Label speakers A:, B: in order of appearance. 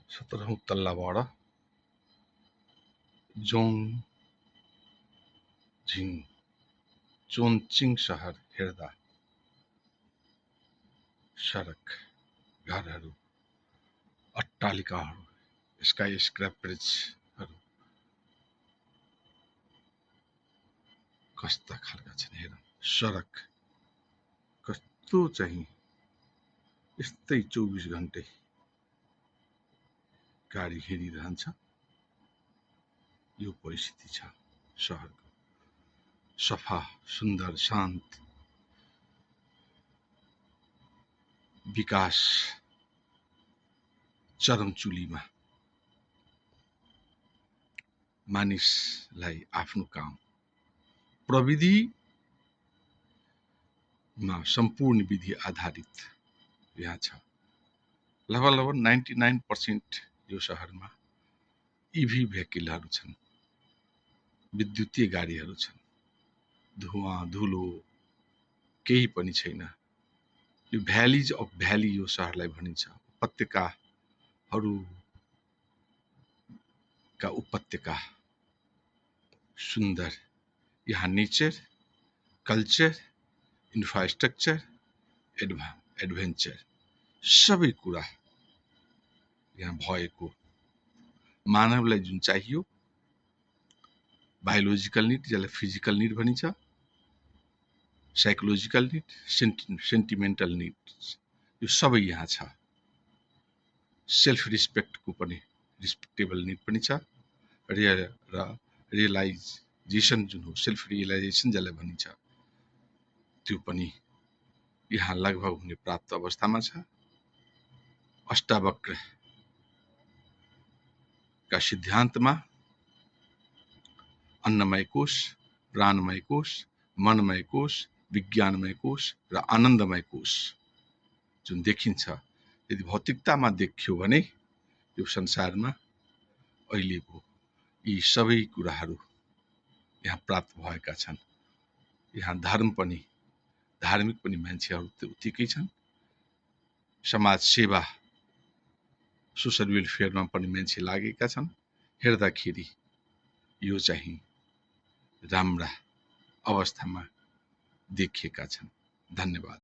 A: 17औं तल्लाबाट चोङजिङ शहर हेर्दा सडक, घरहरू, अट्टालिकाहरू, स्काई स्क्रैपर्सहरू कस्ता खालका छन् हेर। सडक कस्तो चाहिँ यस्तै 24 घण्टे गाडी हिँडिरहन्छ। यो परिस्थिति छ शहरको। सफा, सुन्दर, शान्त विकास चरमचुलीमा मानिसलाई आफ्नो काम प्रविधिमा सम्पूर्ण विधि आधारित यहाँ छ। लगभग 99% यो शहरमा इभी भेहिकलहरू छन्, विद्युतीय गाडीहरू छन्। धुवा धुलो केही पनि छैन। यो भ्यालिज अफ भ्याली यो शहरलाई भनिन्छ। उपत्यकाहरूका उपत्यका सुन्दर। यहाँ नेचर, कल्चर, इन्फ्रास्ट्रक्चर, एडभेन्चर सबै कुरा यहाँ भएको। मानवलाई जुन चाहियो, बायोलोजिकल निड जसलाई फिजिकल निड भनिन्छ, साइकोलोजिकल निड, सेन्टिमेन्टल निड, यो सबै यहाँ छ। सेल्फ रिस्पेक्टको पनि रिस्पेक्टेबल निड पनि छ। रियलाइजेसन जुन हो, सेल्फ रियलाइजेसन जसलाई भनिन्छ, त्यो पनि यहाँ लगभग हुने प्राप्त अवस्थामा छ। अष्टावक्र का सिद्धान्तमा अन्नमय कोश, प्राणमय कोश, मनमय कोश, विज्ञानमय कोश र आनन्दमय कोश जुन देखिन्छ, यदि भौतिकतामा देखियो भने यो संसारमा अहिलेको यी सबै कुराहरू यहाँ प्राप्त भएका छन्। यहाँ धार्मिक पनि मान्छेहरू उत्तिकै छन्। समाज सेवा, सोसल वेलफेयरमा पनि मान्छे लागेका छन्। हेर्दाखेरि यो चाहिँ राम्रा अवस्थामा देखिएका छन्। धन्यवाद।